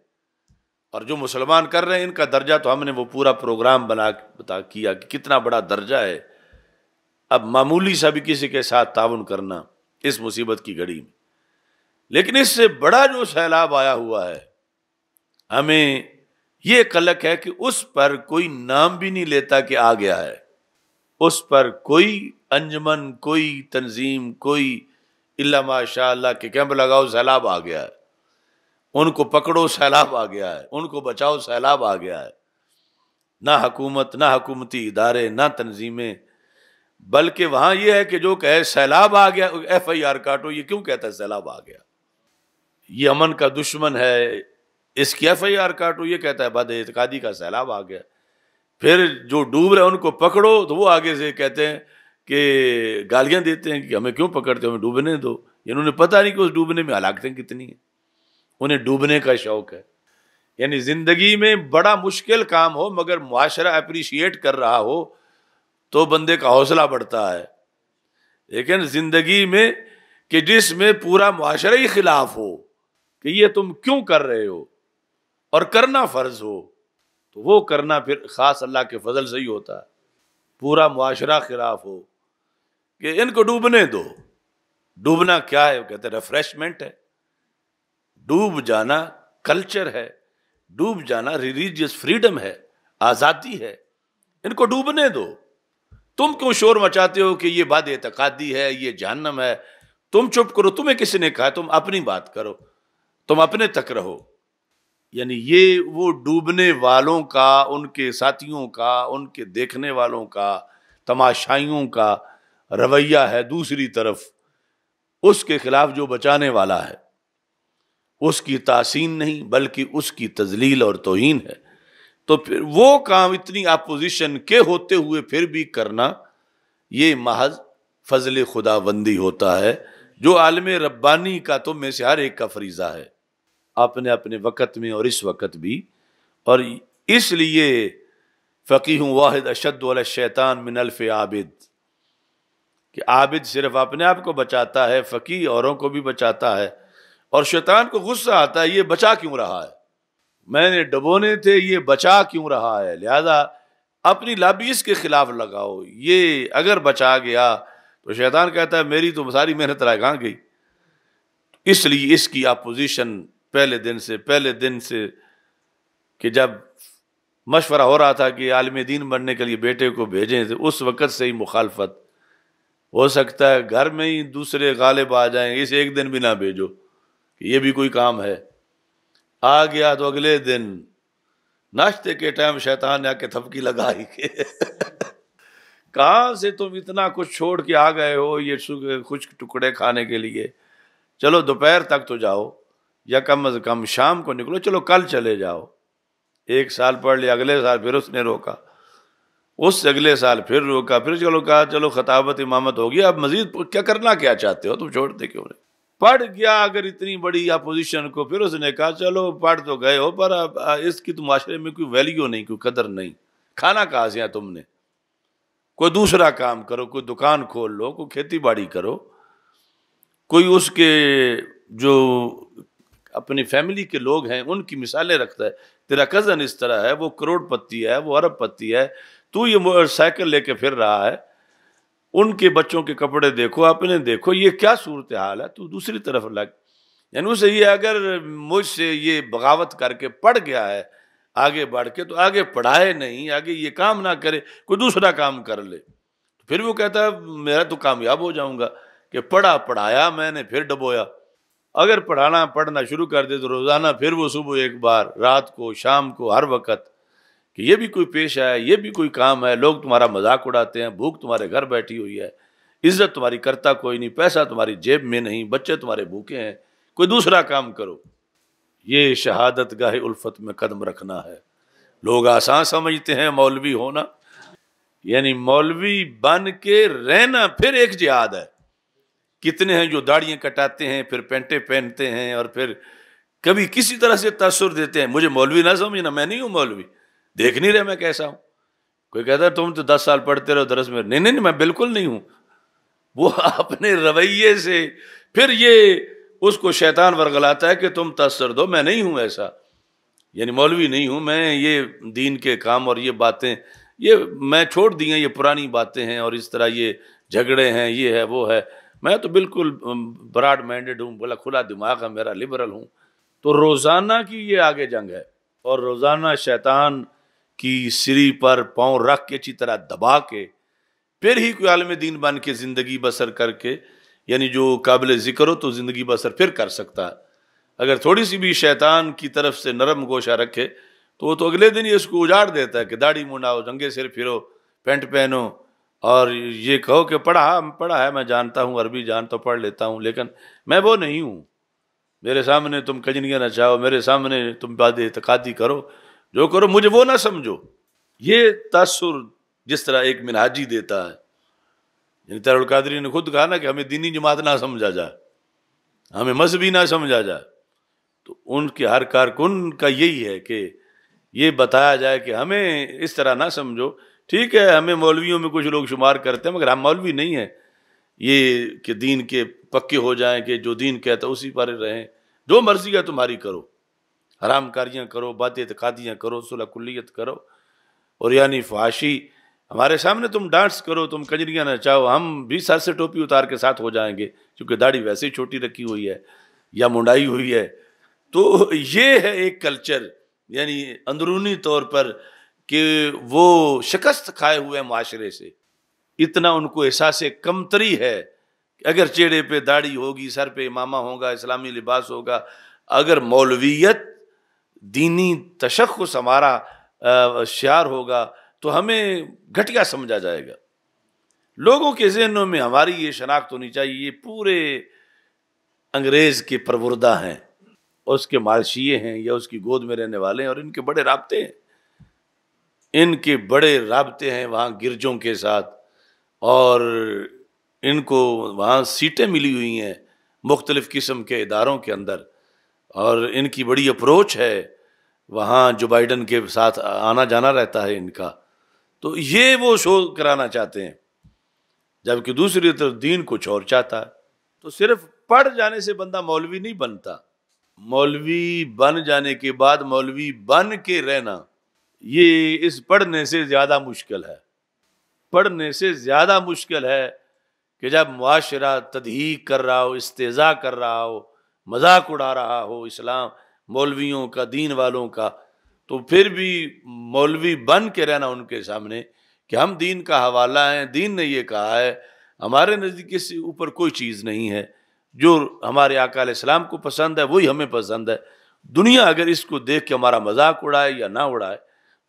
اور جو مسلمان کر رہے ہیں ان کا درجہ تو ہم نے وہ پورا پروگرام بتا کیا کہ کتنا بڑا درجہ ہے۔ اب معمولی سا بھی کسی کے ساتھ تعاون کرنا اس مصیبت کی گھڑی میں، لیکن اس سے بڑا جو سیلاب آیا ہوا ہے، ہمیں یہ قلق ہے کہ اس پر کوئی نام بھی نہیں لیتا کہ آ گیا ہے، اس پر کوئی انجمن، کوئی تنظیم، کوئی الا ماشاء اللہ کہ کیمپ لگاؤ سیلاب آ گیا ہے، ان کو پکڑو سیلاب آ گیا ہے، ان کو بچاؤ سیلاب آ گیا ہے۔ نہ حکومت، نہ حکومتی ادارے، نہ تنظیمیں، بلکہ وہاں یہ ہے کہ جو کہے سیلاب آ گیا، ایف آئی آر کاٹو، یہ کیوں کہتا ہے سیلاب آ گیا؟ یہ امن کا دشمن ہے، اس کی ایف آئی آر کاٹو، یہ کہتا ہے بد اعتقادی کا سیلاب آ گیا۔ پھر جو ڈوب رہے ہیں ان کو پکڑو تو وہ آگے سے کہتے ہیں کہ گالیاں دیتے ہیں کہ ہمیں کیوں پکڑتے ہو، ہمیں ڈوبنے دو۔ انہوں نے پتہ نہیں کہ اس ڈوبنے میں ہلاکتیں کتنی ہیں، انہیں ڈوبنے کا شوق ہے۔ یعنی زندگی میں بڑا مشکل کام ہو مگر معاشرہ اپریشیٹ کر رہا ہو تو بندے کا حوصلہ بڑھتا ہے، لیکن زندگی میں کہ جس میں پورا معاشرہ ہی خلاف ہو کہ یہ تم کیوں کر رہے ہو اور کرنا فرض ہو، تو وہ کرنا پھر خاص اللہ کے فضل سے ہی ہوتا ہے۔ پورا معاشرہ خلاف ہو کہ ان کو ڈوبنے دو۔ ڈوبنا کیا ہے؟ وہ کہتے ہیں ریفریشمنٹ ہے، ڈوب جانا کلچر ہے، ڈوب جانا ریلیجیس فریڈم ہے، آزادی ہے، ان کو ڈوبنے دو۔ تم کیوں شور مچاتے ہو کہ یہ بد اعتقادی ہے، یہ جہنم ہے؟ تم چپ کرو، تمہیں کسی نے کہا؟ تم اپنی بات کرو، تم اپنے تک رہو۔ یعنی یہ وہ ڈوبنے والوں کا، ان کے ساتھیوں کا، ان کے دیکھنے والوں کا، تماشائیوں کا رویہ ہے۔ دوسری طرف اس کے خلاف جو بچانے والا ہے اس کی تحسین نہیں بلکہ اس کی تذلیل اور توہین ہے۔ تو پھر وہ کام اتنی اپوزیشن کے ہوتے ہوئے پھر بھی کرنا، یہ محض فضل خدا بندی ہوتا ہے جو عالم ربانی کا تم میں سے ہر ایک کا فریضہ ہے، اپنے اپنے وقت میں اور اس وقت بھی۔ اور اس لیے فقیہ واحد اشد علی الشیطان من الف عابد، کہ عابد صرف اپنے آپ کو بچاتا ہے، فقیہ اوروں کو بھی بچاتا ہے، اور شیطان کو غصہ آتا ہے یہ بچا کیوں رہا ہے، میں نے ڈبونے تھے یہ بچا کیوں رہا ہے، لہذا اپنی لابی اس کے خلاف لگاؤ۔ یہ اگر بچا گیا تو شیطان کہتا ہے میری تو ساری محنت رائے کہاں گئی۔ اس لیے اس کی اپوزیشن پہلے دن سے کہ جب مشورہ ہو رہا تھا کہ عالم دین بننے کے لیے بیٹے کو بھیجیں، تو اس وقت سے ہی مخالفت۔ ہو سکتا ہے گھر میں ہی دوسرے غالب آ جائیں، اس ایک دن بھی نہ بھیجو کہ یہ بھی کوئی کام ہے۔ آ گیا تو اگلے دن ناشتے کے ٹائم شیطان نے آ کے تھپکی لگائی کہ کہاں سے تم اتنا کچھ چھوڑ کے آ گئے ہو یہ خشک ٹکڑے کھانے کے لیے؟ چلو دوپہر تک تو جاؤ، یا کم از کم شام کو نکلو، چلو کل چلے جاؤ۔ ایک سال پڑھ لیا، اگلے سال پھر اس نے روکا، اس سے اگلے سال پھر روکا، پھر چلو کہا چلو خطابت امامت ہو گیا، اب مزید کیا کرنا کیا چاہتے ہو، تم چھوڑتے کیوں نہیں؟ پڑھ گیا اگر اتنی بڑی اپوزیشن کو، پھر اس نے کہا چلو پڑھ تو گئے ہو پر اب اس کی تو معاشرے میں کوئی ویلیو نہیں، کوئی قدر نہیں، کھانا کہاں سے تم نے؟ کوئی دوسرا کام کرو، کوئی دکان کھول لو، کوئی کھیتی باڑی کرو، کوئی اس کے جو اپنی فیملی کے لوگ ہیں ان کی مثالیں رکھتا ہے، تیرا کزن اس طرح ہے، وہ کروڑ پتی ہے، وہ ارب پتی ہے، تو یہ موٹر سائیکل لے کے پھر رہا ہے، ان کے بچوں کے کپڑے دیکھو، اپنے دیکھو، یہ کیا صورتحال ہے، تو دوسری طرف لگ۔ یعنی اسے یہ اگر مجھ سے یہ بغاوت کر کے پڑھ گیا ہے آگے بڑھ کے، تو آگے پڑھائے نہیں، آگے یہ کام نہ کرے، کوئی دوسرا کام کر لے، پھر وہ کہتا ہے میرا تو کامیاب ہو جاؤں گا کہ پڑھا پڑھایا میں نے پھر ڈبویا۔ اگر پڑھنا شروع کر دے تو روزانہ پھر وہ صبح ایک بار، رات کو، شام کو، ہر وقت، کہ یہ بھی کوئی پیشہ ہے، یہ بھی کوئی کام ہے، لوگ تمہارا مذاق اڑاتے ہیں، بھوک تمہارے گھر بیٹھی ہوئی ہے، عزت تمہاری کرتا کوئی نہیں، پیسہ تمہاری جیب میں نہیں، بچے تمہارے بھوکے ہیں، کوئی دوسرا کام کرو۔ یہ شہادت گاہ الفت میں قدم رکھنا ہے۔ لوگ آسان سمجھتے ہیں مولوی ہونا، یعنی مولوی بن کے رہنا پھر ایک جہاد ہے۔ کتنے ہیں جو داڑیاں کٹاتے ہیں، پھر پینٹیں پہنتے ہیں، اور پھر کبھی کسی طرح سے تاثر دیتے ہیں، مجھے مولوی نہ سمجھنا، میں نہیں ہوں مولوی، دیکھ نہیں رہے میں کیسا ہوں۔ کوئی کہتا ہے تم تو 10 سال پڑھتے رہو درس میں، نہیں میں بالکل نہیں ہوں۔ وہ اپنے رویے سے پھر یہ اس کو شیطان ورغلاتا ہے کہ تم تاثر دو، میں نہیں ہوں ایسا، یعنی مولوی نہیں ہوں میں، یہ دین کے کام اور یہ باتیں یہ میں چھوڑ دی ہیں، یہ پرانی باتیں ہیں، اور اس طرح یہ جھگڑے ہیں، یہ ہے وہ ہے، میں تو بالکل براڈ مائنڈڈ ہوں، بولا کھلا دماغ ہے میرا، لبرل ہوں۔ تو روزانہ کی یہ آگے جنگ ہے، اور روزانہ شیطان کی سری پر پاؤں رکھ کے اچھی طرح دبا کے پھر ہی کوئی عالم دین بن کے زندگی بسر کر کے، یعنی جو قابل ذکر ہو تو زندگی بسر پھر کر سکتا ہے۔ اگر تھوڑی سی بھی شیطان کی طرف سے نرم گوشہ رکھے تو وہ تو اگلے دن ہی اس کو اجاڑ دیتا ہے کہ داڑھی منڈاؤ، ننگے سر پھرو، پینٹ پہنو، اور یہ کہو کہ پڑھا ہے میں جانتا ہوں، عربی جانتا ہوں، پڑھ لیتا ہوں، لیکن میں وہ نہیں ہوں، میرے سامنے تم کجنیاں نچاؤ، میرے سامنے تم باد اعتقادی کرو، جو کرو مجھے وہ نہ سمجھو۔ یہ تاثر جس طرح ایک منہاجی دیتا ہے، یعنی طاہر القادری نے خود کہا نا کہ ہمیں دینی جماعت نہ سمجھا جائے، ہمیں مذہبی نہ سمجھا جائے، تو ان کے ہر کارکن کا یہی ہے کہ یہ بتایا جائے کہ ہمیں اس طرح نہ سمجھو۔ ٹھیک ہے ہمیں مولویوں میں کچھ لوگ شمار کرتے ہیں، مگر ہم مولوی نہیں ہیں یہ کہ دین کے پکے ہو جائیں کہ جو دین کہتا ہے اسی پر رہیں، جو مرضی ہے تمہاری کرو، حرام کاریاں کرو، بات اعتقادیاں کرو، صلح کلیت کرو، اور یعنی فحاشی ہمارے سامنے تم ڈانس کرو، تم کجریاں نہ چاہو، ہم بھی سر سے ٹوپی اتار کے ساتھ ہو جائیں گے، کیونکہ داڑھی ویسے ہی چھوٹی رکھی ہوئی ہے یا منڈائی ہوئی ہے۔ تو یہ ہے ایک کلچر، یعنی اندرونی طور پر کہ وہ شکست کھائے ہوئے ہیں معاشرے سے، اتنا ان کو احساس کمتری ہے کہ اگر چہرے پہ داڑھی ہوگی، سر پہ امامہ ہوگا، اسلامی لباس ہوگا، اگر مولویت دینی تشخص ہمارا شعار ہوگا تو ہمیں گھٹیا سمجھا جائے گا۔ لوگوں کے ذہنوں میں ہماری یہ شناخت ہونی چاہیے یہ پورے انگریز کے پروردہ ہیں، اس کے مالشیے ہیں، یا اس کی گود میں رہنے والے ہیں، اور ان کے بڑے رابطے ہیں، ان کے بڑے رابطے ہیں وہاں گرجوں کے ساتھ، اور ان کو وہاں سیٹیں ملی ہوئی ہیں مختلف قسم کے اداروں کے اندر، اور ان کی بڑی اپروچ ہے وہاں جو بائیڈن کے ساتھ آنا جانا رہتا ہے ان کا، تو یہ وہ شو کرانا چاہتے ہیں، جبکہ دوسری طرف دین کچھ اور چاہتا ہے۔ تو صرف پڑھ جانے سے بندہ مولوی نہیں بنتا، مولوی بن جانے کے بعد مولوی بن کے رہنا یہ اس پڑھنے سے زیادہ مشکل ہے، پڑھنے سے زیادہ مشکل ہے کہ جب معاشرہ تضحیک کر رہا ہو، استہزاء کر رہا ہو، مذاق اڑا رہا ہو اسلام مولویوں کا، دین والوں کا، تو پھر بھی مولوی بن کے رہنا ان کے سامنے کہ ہم دین کا حوالہ ہیں، دین نے یہ کہا ہے، ہمارے نزدیک اس سے اوپر کوئی چیز نہیں ہے، جو ہمارے آقا علیہ السلام کو پسند ہے وہی ہمیں پسند ہے، دنیا اگر اس کو دیکھ کے ہمارا مذاق اڑائے یا نہ اڑائے،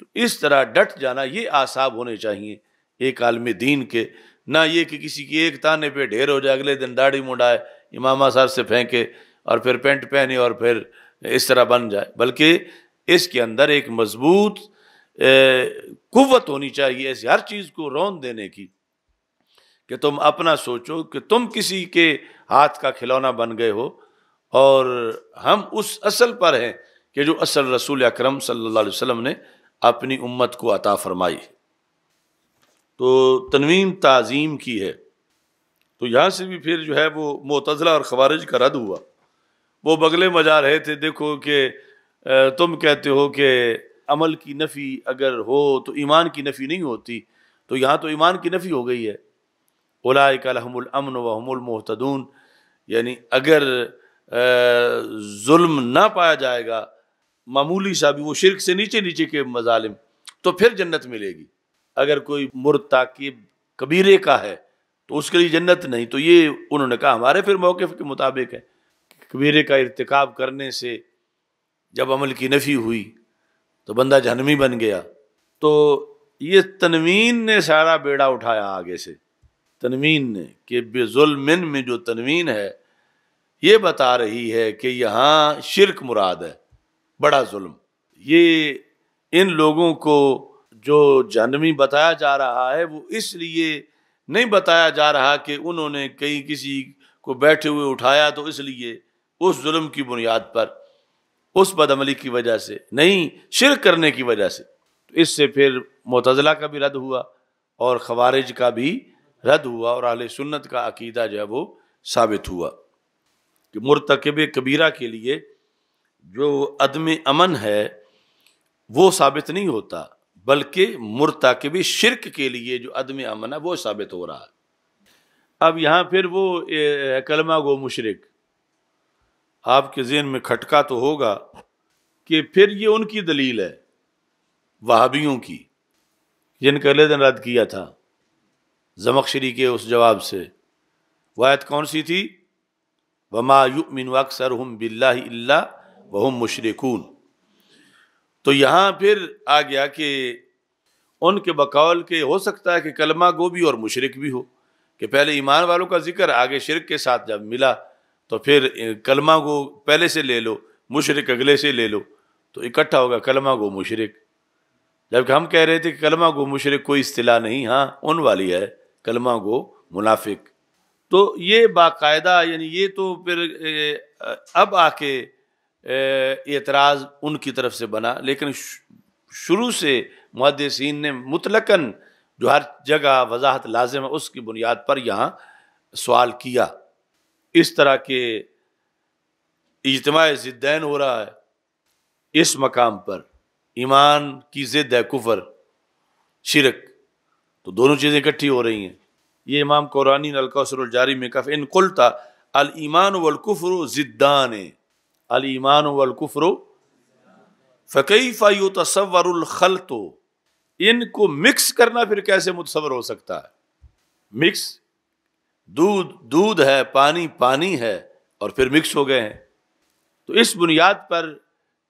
تو اس طرح ڈٹ جانا یہ اعصاب ہونے چاہیے ایک عالم دین کے، نہ یہ کہ کسی کی ایک تانے پہ ڈھیر ہو جائے، اگلے دن داڑھی منڈائے، امامہ سر سے پھینکے، اور پھر پینٹ پہنے، اور پھر اس طرح بن جائے، بلکہ اس کے اندر ایک مضبوط قوت ہونی چاہیے ایسی ہر چیز کو رون دینے کی، کہ تم اپنا سوچو کہ تم کسی کے ہاتھ کا کھلونا بن گئے ہو، اور ہم اس اصل پر ہیں کہ جو اصل رسول اکرم صلی اللہ علیہ وسلم نے اپنی امت کو عطا فرمائی۔ تو تنوین تعظیم کی ہے، تو یہاں سے بھی پھر جو ہے وہ معتزلہ اور خوارج کا رد ہوا، وہ بغلے مجا رہے تھے، دیکھو کہ تم کہتے ہو کہ عمل کی نفی اگر ہو تو ایمان کی نفی نہیں ہوتی، تو یہاں تو ایمان کی نفی ہو گئی ہے، اولئک لہم الامن وہم المہتدون، یعنی اگر ظلم نہ پایا جائے گا، معمولی سا بھی، وہ شرک سے نیچے نیچے کے مظالم، تو پھر جنت ملے گی، اگر کوئی مرتکب کبیرے کا ہے تو اس کے لیے جنت نہیں، تو یہ انہوں نے کہا ہمارے پھر موقف کے مطابق ہے، کبیرے کا ارتکاب کرنے سے جب عمل کی نفی ہوئی تو بندہ جہنمی بن گیا۔ تو یہ تنوین نے سارا بیڑا اٹھایا آگے سے، تنوین نے، کہ بے ظلم میں جو تنوین ہے یہ بتا رہی ہے کہ یہاں شرک مراد ہے، بڑا ظلم۔ یہ ان لوگوں کو جو جہنمی بتایا جا رہا ہے وہ اس لیے نہیں بتایا جا رہا کہ انہوں نے کہیں کسی کو بیٹھے ہوئے اٹھایا تو اس لیے اس ظلم کی بنیاد پر، اس بدعملی کی وجہ سے نہیں، شرک کرنے کی وجہ سے۔ تو اس سے پھر معتزلہ کا بھی رد ہوا اور خوارج کا بھی رد ہوا، اور اہل سنت کا عقیدہ جو ہے وہ ثابت ہوا کہ مرتکب کبیرہ کے لیے جو عدم امن ہے وہ ثابت نہیں ہوتا، بلکہ مرتکب شرک کے لیے جو عدم امن ہے وہ ثابت ہو رہا ہے۔ اب یہاں پھر وہ کلمہ گو مشرک، آپ کے ذہن میں کھٹکا تو ہوگا کہ پھر یہ ان کی دلیل ہے، وہابیوں کی، جن کا اگلے دن رد کیا تھا زمخشری کے اس جواب سے۔ وہ آیت کون سی تھی؟ وَمَا يُؤْمِنُ أَكْثَرُهُمْ بِاللَّهِ إِلَّا وَهُمْ مُشْرِكُونَ۔ تو یہاں پھر آ گیا کہ ان کے بقول کے ہو سکتا ہے کہ کلمہ گو بھی اور مشرک بھی ہو، کہ پہلے ایمان والوں کا ذکر آگے شرک کے ساتھ جب ملا تو پھر کلمہ گو پہلے سے لے لو، مشرک اگلے سے لے لو، تو اکٹھا ہوگا کلمہ گو مشرک۔ جبکہ ہم کہہ رہے تھے کہ کلمہ گو مشرک کوئی اصطلاح نہیں، ہاں ان والی ہے کلمہ گو منافق۔ تو یہ باقاعدہ، یعنی یہ تو پھر اب آ کے اعتراض ان کی طرف سے بنا، لیکن شروع سے محدثین نے مطلقاً جو ہر جگہ وضاحت لازم ہے اس کی بنیاد پر یہاں سوال کیا۔ اس طرح کے اجتماع ضدین ہو رہا ہے اس مقام پر، ایمان کی ضد ہے کفر شرک، تو دونوں چیزیں اکٹھی ہو رہی ہیں۔ یہ امام قرآنی نے الکوثر الجاری میں کہا ان قلت الایمان والکفر ضدان، الایمان والکفر فکیف یتصور الخلط، ان کو مکس کرنا پھر کیسے متصور ہو سکتا ہے؟ مکس، دودھ ہے، پانی ہے، اور پھر مکس ہو گئے ہیں۔ تو اس بنیاد پر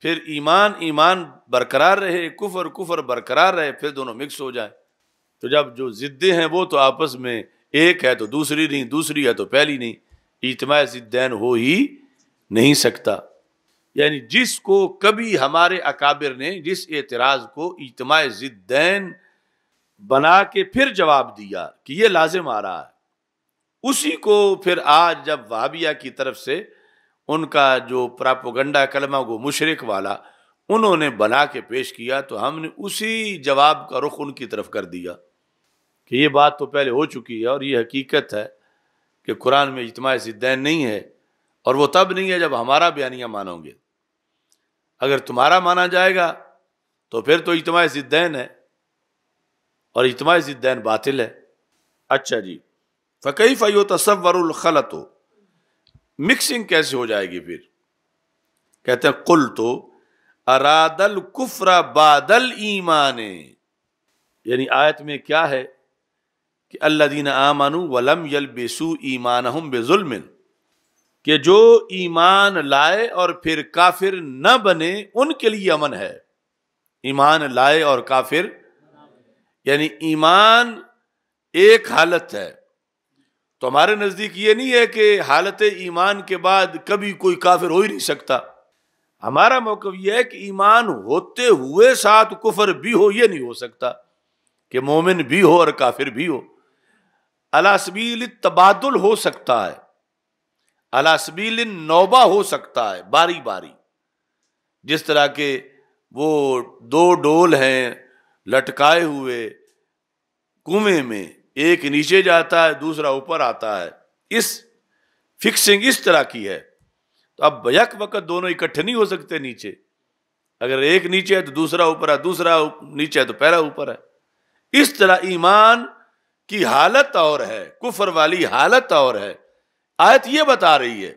پھر ایمان برقرار رہے، کفر برقرار رہے، پھر دونوں مکس ہو جائیں۔ تو جب جو ضدیں ہیں وہ تو آپس میں ایک ہے تو دوسری نہیں، دوسری ہے تو پہلی نہیں، اجتماع ضدین ہو ہی نہیں سکتا۔ یعنی جس کو کبھی ہمارے اکابر نے جس اعتراض کو اجتماع ضدین بنا کے پھر جواب دیا کہ یہ لازم آ رہا ہے، اسی کو پھر آج جب وہابیہ کی طرف سے ان کا جو پراپوگنڈا کلمہ گو مشرک والا انہوں نے بنا کے پیش کیا، تو ہم نے اسی جواب کا رخ ان کی طرف کر دیا کہ یہ بات تو پہلے ہو چکی ہے، اور یہ حقیقت ہے کہ قرآن میں اجتماع ضدین نہیں ہے، اور وہ تب نہیں ہے جب ہمارا بیانیہ مانو گے۔ اگر تمہارا مانا جائے گا تو پھر تو اجتماع ضدین ہے، اور اجتماع ضدین باطل ہے۔ اچھا جی، فکیف یتصور الخلط، مکسنگ کیسے ہو جائے گی؟ پھر کہتے ہیں قلت اراد الکفر بعد الایمان، یعنی آیت میں کیا ہے کہ الذین آمنوا ولم یلبسوا ایمانہم بظلم، کہ جو ایمان لائے اور پھر کافر نہ بنے ان کے لیے امن ہے۔ ایمان لائے اور کافر، یعنی ایمان ایک حالت ہے، تو ہمارے نزدیک یہ نہیں ہے کہ حالت ایمان کے بعد کبھی کوئی کافر ہو ہی نہیں سکتا۔ ہمارا موقف یہ ہے کہ ایمان ہوتے ہوئے ساتھ کفر بھی ہو، یہ نہیں ہو سکتا کہ مومن بھی ہو اور کافر بھی ہو۔ علی سبیل التبادل ہو سکتا ہے، علی سبیل النوبہ ہو سکتا ہے، باری باری، جس طرح کہ وہ دو ڈول ہیں لٹکائے ہوئے کنویں میں، ایک نیچے جاتا ہے دوسرا اوپر آتا ہے، اس فکسنگ اس طرح کی ہے۔ تو اب یک وقت دونوں اکٹھے نہیں ہو سکتے نیچے، اگر ایک نیچے ہے تو دوسرا اوپر ہے، دوسرا نیچے ہے تو پہلا اوپر ہے۔ اس طرح ایمان کی حالت اور ہے، کفر والی حالت اور ہے۔ آیت یہ بتا رہی ہے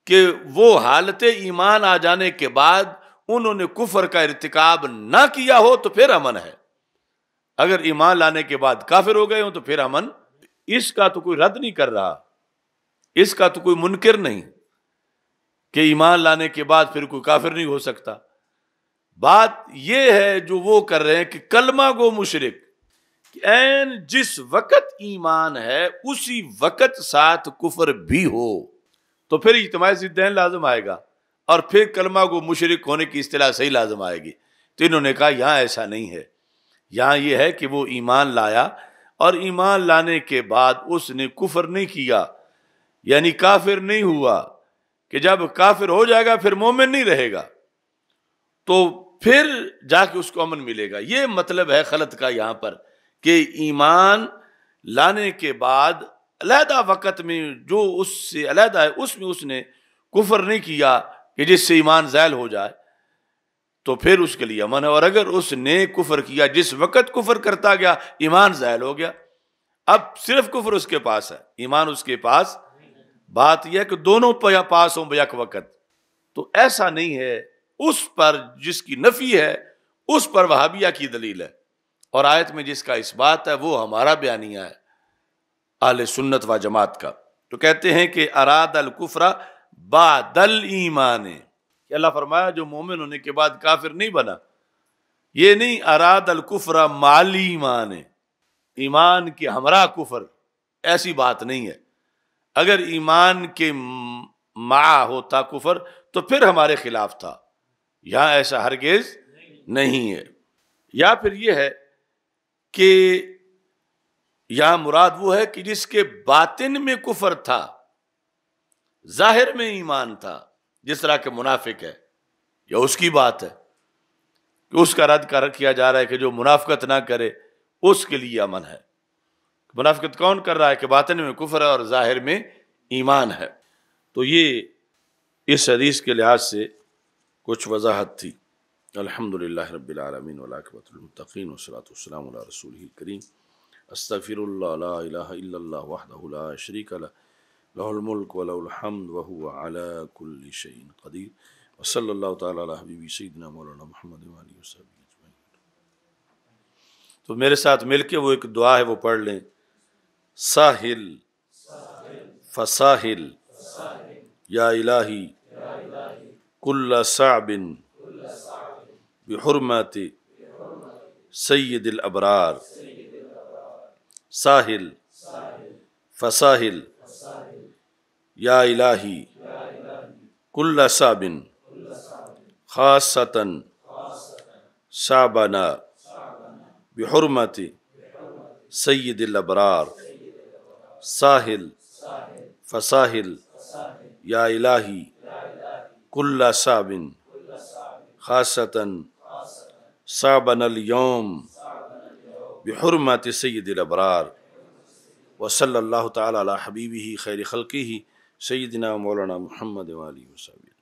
کہ وہ حالت ایمان آ جانے کے بعد انہوں نے کفر کا ارتکاب نہ کیا ہو تو پھر امن ہے، اگر ایمان لانے کے بعد کافر ہو گئے ہوں تو پھر امن۔ اس کا تو کوئی رد نہیں کر رہا، اس کا تو کوئی منکر نہیں، کہ ایمان لانے کے بعد پھر کوئی کافر نہیں ہو سکتا. بات یہ ہے جو وہ کر رہے ہیں کہ کلمہ گو مشرک این جس وقت ایمان ہے اسی وقت ساتھ کفر بھی ہو تو پھر اجتماعی ضدین لازم آئے گا اور پھر کلمہ گو مشرک ہونے کی اصطلاح صحیح لازم آئے گی. تو انہوں نے کہا یہاں ایسا نہیں ہے، یہاں یہ ہے کہ وہ ایمان لایا اور ایمان لانے کے بعد اس نے کفر نہیں کیا، یعنی کافر نہیں ہوا کہ جب کافر ہو جائے گا پھر مومن نہیں رہے گا تو پھر جا کے اس کو امن ملے گا. یہ مطلب ہے خلط کا یہاں پر کہ ایمان لانے کے بعد علیحدہ وقت میں جو اس سے علیحدہ ہے اس میں اس نے کفر نہیں کیا کہ جس سے ایمان زائل ہو جائے تو پھر اس کے لیے امن ہے. اور اگر اس نے کفر کیا جس وقت کفر کرتا گیا ایمان زائل ہو گیا، اب صرف کفر اس کے پاس ہے، ایمان اس کے پاس. بات یہ ہے کہ دونوں پاس ہوں بیک وقت، تو ایسا نہیں ہے. اس پر جس کی نفی ہے اس پر وہابیہ کی دلیل ہے اور آیت میں جس کا اثبات ہے وہ ہمارا بیانیہ ہے اہل سنت و جماعت کا. تو کہتے ہیں کہ اراد الکفر بعد الایمان، کہ اللہ فرمایا جو مومن ہونے کے بعد کافر نہیں بنا، یہ نہیں اراد الکفر مع الایمان، ایمان کے ہمراہ کفر، ایسی بات نہیں ہے. اگر ایمان کے مع ہوتا کفر تو پھر ہمارے خلاف تھا، یہاں ایسا ہرگز نہیں ہے. یا پھر یہ ہے کہ یہاں مراد وہ ہے کہ جس کے باطن میں کفر تھا ظاہر میں ایمان تھا، جس طرح کے منافق ہے، یا اس کی بات ہے کہ اس کا رد کیا جا رہا ہے کہ جو منافقت نہ کرے اس کے لیے امن ہے. منافقت کون کر رہا ہے کہ باطن میں کفر ہے اور ظاہر میں ایمان ہے. تو یہ اس حدیث کے لحاظ سے کچھ وضاحت تھی. الحمدللہ رب العالمین والعاقبۃ للمتقین والصلاۃ والسلام علی رسولہ الکریم. استغفر اللہ لا الہ الا اللہ وحدہ لا شریک لہ لہ الملک ولہ الحمد وہو علی کل شیء قدیر. وصلی اللہ تعالی علی حبیبی سیدنا مولانا محمد وآلہ وصحبہ اجمعین. تو میرے ساتھ مل کے وہ ایک دعا ہے وہ پڑھ لیں. ساحل فساحل یا الہی کل صعب بحرمت سید الابرار. ساحل فساحل یا الہی کل صعب خاصتاً صعبنا بحرمت سید الابرار. ساحل فساحل یا الہی کل صعب خاصتاً صعبنا اليوم بحرمت سید الابرار. وصلی اللہ تعالی علی حبیبہ خیر خلقہ سیدنا مولانا محمد وآلہ وصحبہ.